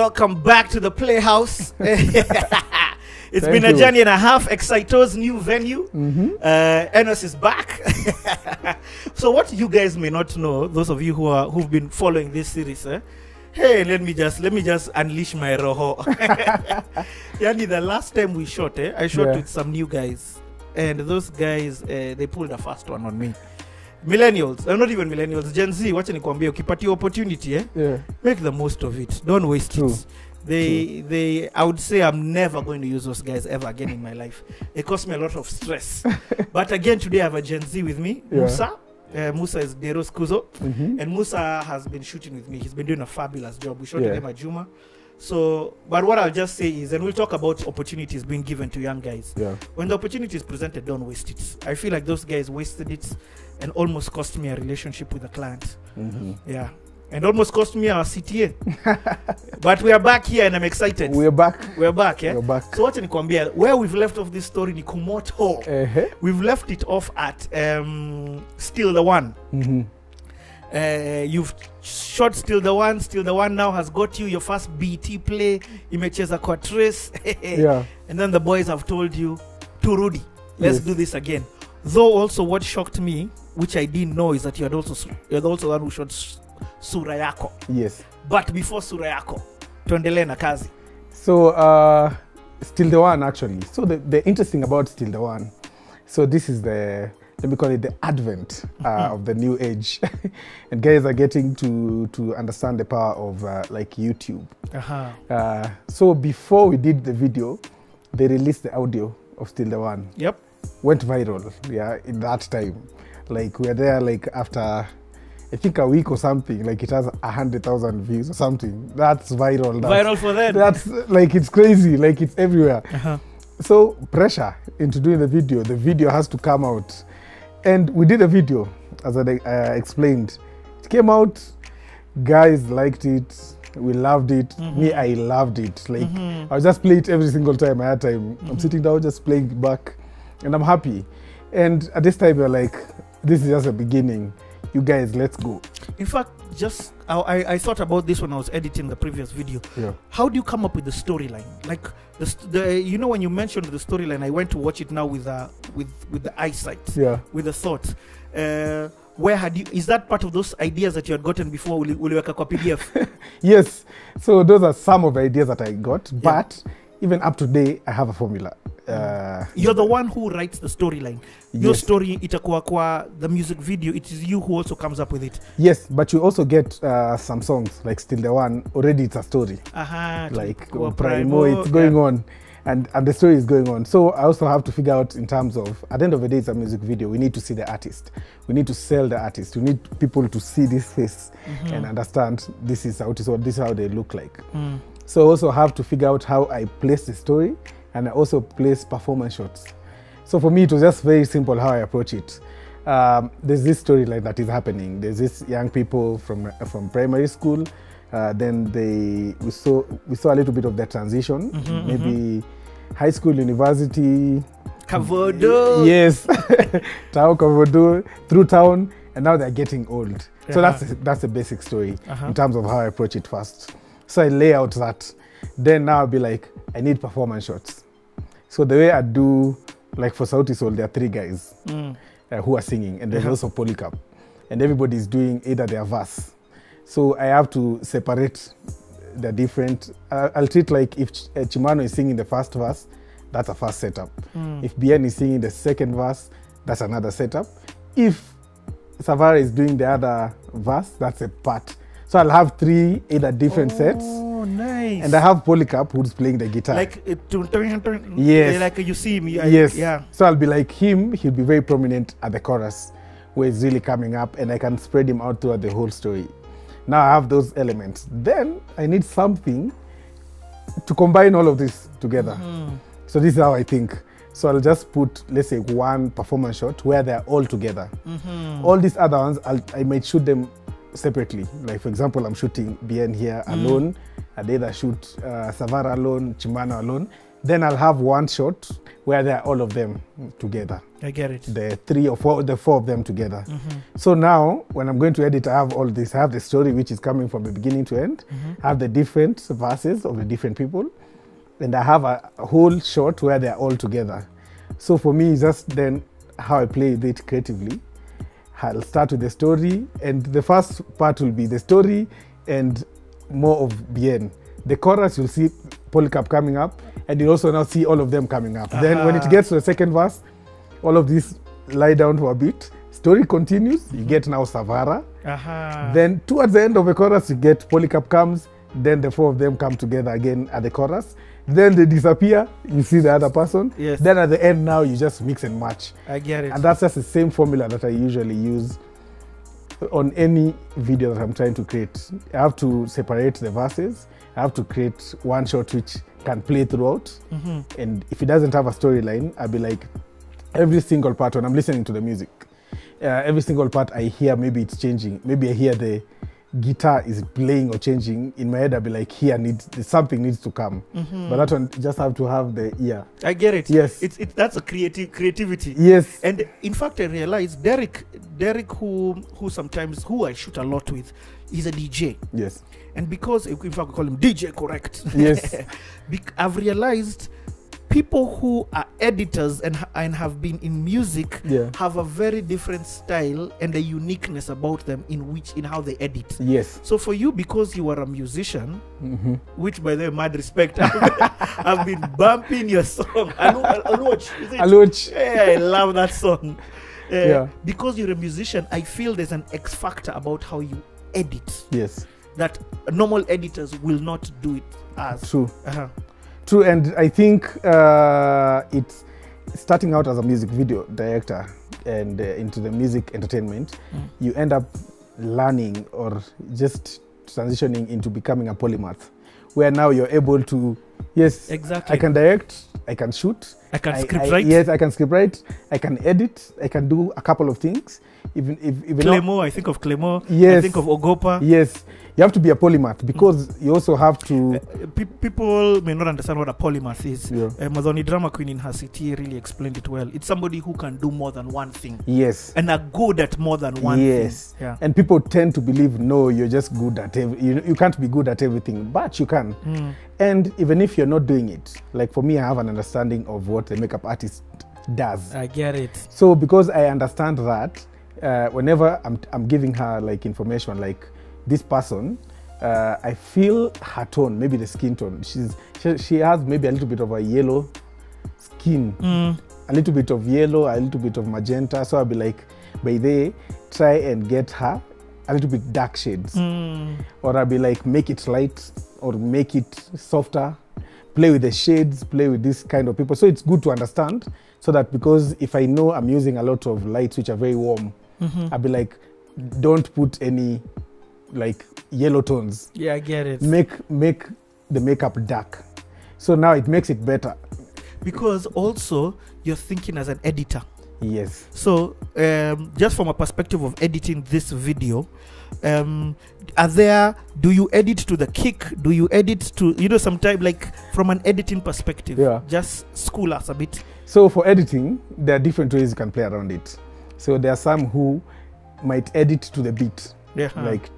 welcome back to the Playhouse. It's been a journey and a half. Excito's new venue. Enos is back. So what you guys may not know, those of you who've been following this series, hey, let me just unleash my roho. Yani, the last time we shot, I shot with some new guys, and those guys they pulled the first one on me. Millennials, not even millennials, Gen Z, watch nikwambia, ukipatiwa opportunity, make the most of it. Don't waste it. I would say I'm never going to use those guys ever again in my life. It cost me a lot of stress. But again, today I have a Gen Z with me, Musa. Musa is Deros Kuzo, and Musa has been shooting with me. He's been doing a fabulous job. We shot with him at Juma. So, but what I'll just say is, and we'll talk about opportunities being given to young guys. When the opportunity is presented, don't waste it. I feel like those guys wasted it and almost cost me a relationship with a client. And almost cost me our CTA. But we are back here and I'm excited. We're back. We're back, We're back. So what in Kwambia, where we've left off this story ni Kumoto. We've left it off at Still the One. You've shot Still the One. Still the One now has got you your first BT play. Imecheza kwa Trace. And then the boys have told you, to Rudy, let's do this again. Though also what shocked me, which I didn't know, is that you're also the one who shot Sura Yako. Yes. But before Sura Yako, tuendelee na kazi. So, Still the One, actually. So the interesting about Still the One, so this is the, let me call it the advent of the new age. And guys are getting to understand the power of like YouTube. So before we did the video, they released the audio of Still the One. Went viral, in that time. Like, we're there, like, after, I think, a week or something, like, it has 100,000 views or something. That's viral. Viral for them. That's, like, it's crazy, like, it's everywhere. So, pressure into doing the video has to come out. And we did a video, as I explained. It came out, guys liked it, we loved it. Me, I loved it. Like, I would just play it every single time I had time. I'm sitting down, just playing it back, and I'm happy. And at this time, we're like, this is just a beginning. You guys, let's go. In fact, just I thought about this when I was editing the previous video. How do you come up with the storyline? Like you know, when you mentioned the storyline, I went to watch it now with the eyesight, with the thought. Where had you? Is that part of those ideas that you had gotten before? Uliweka kwa PDF? Yes. So those are some of the ideas that I got. But even up to date, I have a formula. You're the one who writes the storyline. Your story, itakuwa kwa the music video, it is you who also comes up with it. Yes, but you also get some songs, like Still the One, already it's a story. Like Primo, it's going on. And the story is going on. So I also have to figure out in terms of, at the end of the day, it's a music video. We need to see the artist. We need to sell the artist. We need people to see this face and understand this is how it is, or this is how they look like. So I also have to figure out how I place the story, and I also place performance shots. So for me, it was just very simple how I approach it. There's this storyline that is happening. There's this young people from primary school. Then we saw a little bit of their transition, maybe high school, university. Kavodo. Yes, town Kavodo, through town, and now they're getting old. So that's the basic story in terms of how I approach it first. So I lay out that. Then now I'll be like, I need performance shots. So the way I do, like for Sauti Sol, there are 3 guys who are singing, and there's also Polycarp. And everybody's doing either their verse. So I have to separate the different, I'll treat like if Chimano is singing the first verse, that's a first setup. If Bien is singing the second verse, that's another setup. If Savara is doing the other verse, that's a part. So I'll have 3 either different sets. Oh, nice. And I have Polycarp who's playing the guitar. Like, yes. Like you see me. Yes. So I'll be like him, he'll be very prominent at the chorus, where he's really coming up, and I can spread him out throughout the whole story. Now I have those elements. Then I need something to combine all of this together. So this is how I think. So I'll just put, let's say, one performance shot where they're all together. All these other ones, I might shoot them separately. Like, for example, I'm shooting Bien here alone. I'd either shoot Savara alone, Chimano alone. Then I'll have one shot where they're all of them together. I get it. The four of them together. So now, when I'm going to edit, I have all this. I have the story, which is coming from the beginning to end. I have the different verses of the different people. And I have a whole shot where they're all together. So for me, it's just then how I play with it creatively. I'll start with the story, and the first part will be the story and more of Bien. The chorus, you'll see Polycarp coming up, and you'll also now see all of them coming up. Then when it gets to the second verse, all of these lie down for a bit. Story continues, you get now Savara. Then towards the end of the chorus, you get Polycarp comes, then the four of them come together again at the chorus. Then they disappear, you see the other person. Yes. Then at the end now, you just mix and match. I get it. And that's just the same formula that I usually use on any video that I'm trying to create. I have to separate the verses. I have to create one shot which can play throughout. And if it doesn't have a storyline, I'll be like, every single part when I'm listening to the music, every single part I hear, maybe it's changing. Maybe I hear the guitar is playing or changing. In my head, I'll be like, something needs to come. But that one, just have to have the ear. I get it. Yes. That's a creativity. Yes. And in fact, I realized Derek, who I shoot a lot with, is a DJ. Yes. And because, in fact, we call him DJ Correct. Yes. I've realized people who are editors and have been in music have a very different style and a uniqueness about them in how they edit. Yes. So for you, because you are a musician, which by the way, mad respect, I've been bumping your song. Aluch. Yeah, I love that song. Because you're a musician, I feel there's an X factor about how you edit. Yes. That normal editors will not do it as. True. True, and I think it's starting out as a music video director and into the music entertainment, you end up learning or just transitioning into becoming a polymath, where now you're able to, yes, exactly. I can direct, I can shoot, I can script write. Yes, I can script write, I can edit, I can do a couple of things. Even Clément, I think of Clément, yes, I think of Ogopa. Yes, you have to be a polymath because you also have to... people may not understand what a polymath is. Mazoni Drama Queen in her city really explained it well. It's somebody who can do more than one thing. Yes. And are good at more than one thing. Yes. And people tend to believe, no, you're just good at you can't be good at everything, but you can. And even if you're not doing it, like for me, I have an understanding of what the makeup artist does. I get it. So because I understand that, whenever I'm giving her like information, like this person, I feel her tone, maybe the skin tone. She has maybe a little bit of a yellow skin, a little bit of yellow, a little bit of magenta. So I'll be like, by the try and get her a little bit dark shades, or I'll be like, make it light or make it softer. Play with the shades, play with this kind of people. So it's good to understand, so that because if I know I'm using a lot of lights which are very warm, I'll be like, don't put any like yellow tones. Yeah, I get it. Make the makeup dark. So now it makes it better. Because also you're thinking as an editor. Yes. So just from a perspective of editing this video, do you edit to the kick? Do you edit to, sometimes like from an editing perspective? Yeah. Just school us a bit. So for editing, there are different ways you can play around it. So there are some who might edit to the beat. Yeah. Like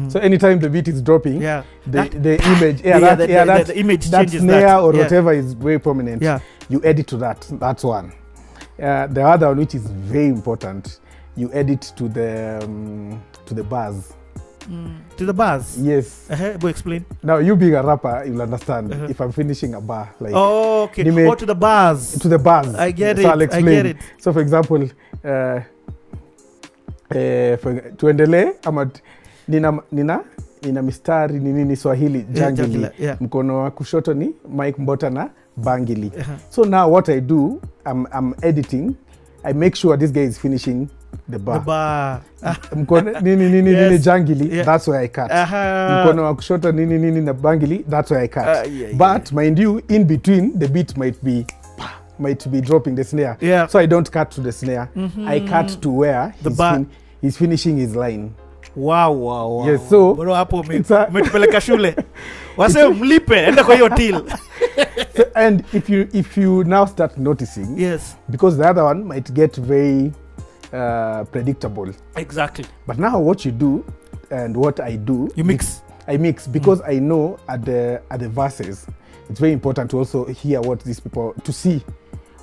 so anytime the beat is dropping, the image, the image that changes, snare that, or whatever is very prominent. Yeah. You edit to that. That's one. The other one, which is very important, you edit to the bars. To the bars? Yes. Go explain. Now, you being a rapper, you'll understand if I'm finishing a bar. Like, oh, okay. Or to the bars. To the bars. I get it. So I'll explain. I get it. So, for example, tuendelee ama nina mistari nini Swahili jangili, mkono wa kushoto ni Mike Mbota na bangili. So now what I do, I'm editing. I make sure this guy is finishing the bar. Mkono nini jangili, that's where I cut. Mkono wa kushoto nini na bangili, that's where I cut. But mind you, in between the beat might be dropping the snare. So I don't cut to the snare. I cut to where he's finishing his line. Wow. Yes, so bro, hapo umetupeleka shule. Wase mlipe enda kwa hiyo till. So, and if you now start noticing, yes, because the other one might get very predictable. Exactly. But now what you do and what I do, you mix. I mix because I know at the verses, it's very important to also hear what these people, to see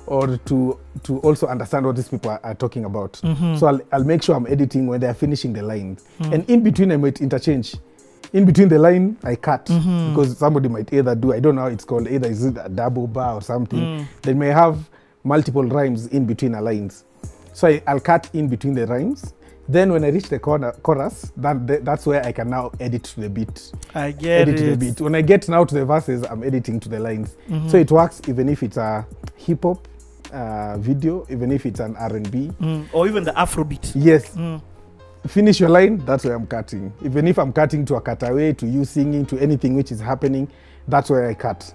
or to also understand what these people are talking about. So I'll make sure I'm editing when they're finishing the line. And in between I might interchange. In between the line, I cut because somebody might either do, I don't know how it's called, either is it a double bar or something. They may have multiple rhymes in between the lines. So I'll cut in between the rhymes. Then when I reach the chorus, that's where I can now edit to the beat. I get it. To the beat. When I get now to the verses, I'm editing to the lines. So it works even if it's a hip hop video, even if it's an R&B. Or even the Afrobeat. Yes. Finish your line, that's where I'm cutting. Even if I'm cutting to a cutaway, to you singing, to anything which is happening, that's where I cut.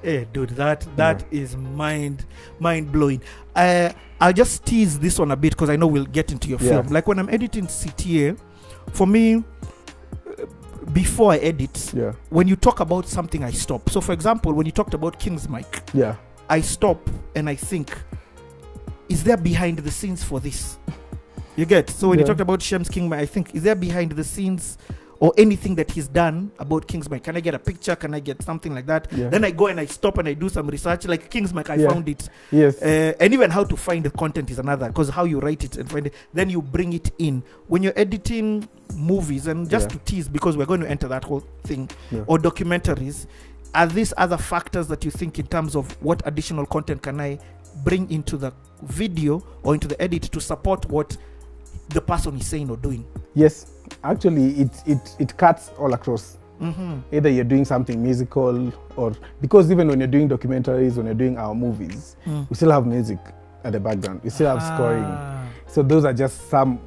Hey, dude, that is mind blowing. I'll just tease this one a bit because I know we'll get into your film. Like when I'm editing CTA, for me, before I edit, when you talk about something, I stop. So, for example, when you talked about King's Mic, I stop and I think, is there behind the scenes for this? You get? So when you talked about Shem's King Mic, I think, is there behind the scenes or anything that he's done about King's Mic? Can I get a picture? Can I get something like that? Then I go and I stop and I do some research. Like King's Mic, I found it. Yes. And even how to find the content is another, because how you write it and find it, then you bring it in. When you're editing movies, and just to tease, because we're going to enter that whole thing, or documentaries, are these other factors that you think in terms of what additional content can I bring into the video or into the edit to support what the person is saying or doing? Yes, actually it cuts all across. Either you're doing something musical, or because even when you're doing documentaries, when you're doing our movies, we still have music at the background, we still have scoring. So those are just some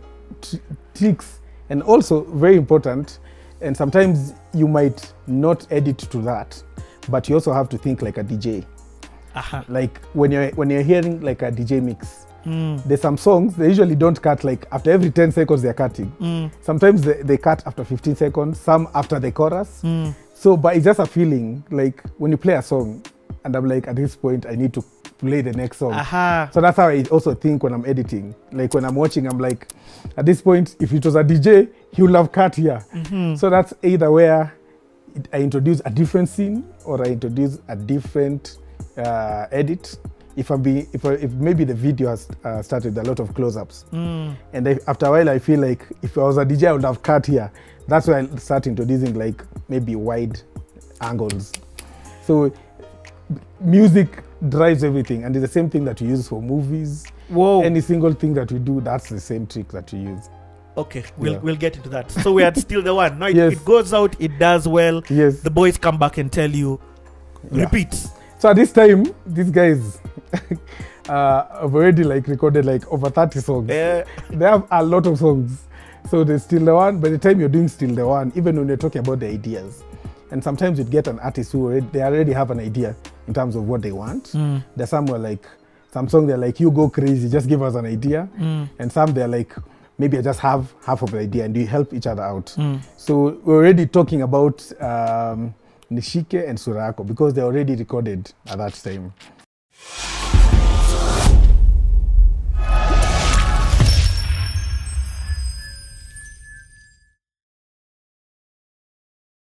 tricks, and also very important. And sometimes you might not edit to that, but you also have to think like a DJ. Like when you're hearing like a DJ mix, there's some songs they usually don't cut, like after every 10 seconds they're cutting. Sometimes they cut after 15 seconds, some after the chorus. So but it's just a feeling, like when you play a song and I'm like, at this point I need to play the next song. So that's how I also think when I'm editing. Like when I'm watching, I'm like, at this point, if it was a DJ, he would have cut here. So that's either where I introduce a different scene or I introduce a different edit. If maybe the video has started with a lot of close-ups, and after a while I feel like if I was a DJ I would have cut here. That's why I start introducing like maybe wide angles. So music drives everything, and it's the same thing that we use for movies. Any single thing that we do, that's the same trick that we use. Okay, we'll get into that. So we are still the one. Now it goes out, it does well. The boys come back and tell you, repeat. So at this time, these guys have already like recorded like over 30 songs. They have a lot of songs. So they're still the one. By the time you're doing still the one, even when you're talking about the ideas, and sometimes you'd get an artist who they already have an idea in terms of what they want. There's some where like, some songs they're like, you go crazy, just give us an idea. And some they're like, maybe I just have half of the idea, and you help each other out. So we're already talking about Nishike and Surako because they're already recorded at that time.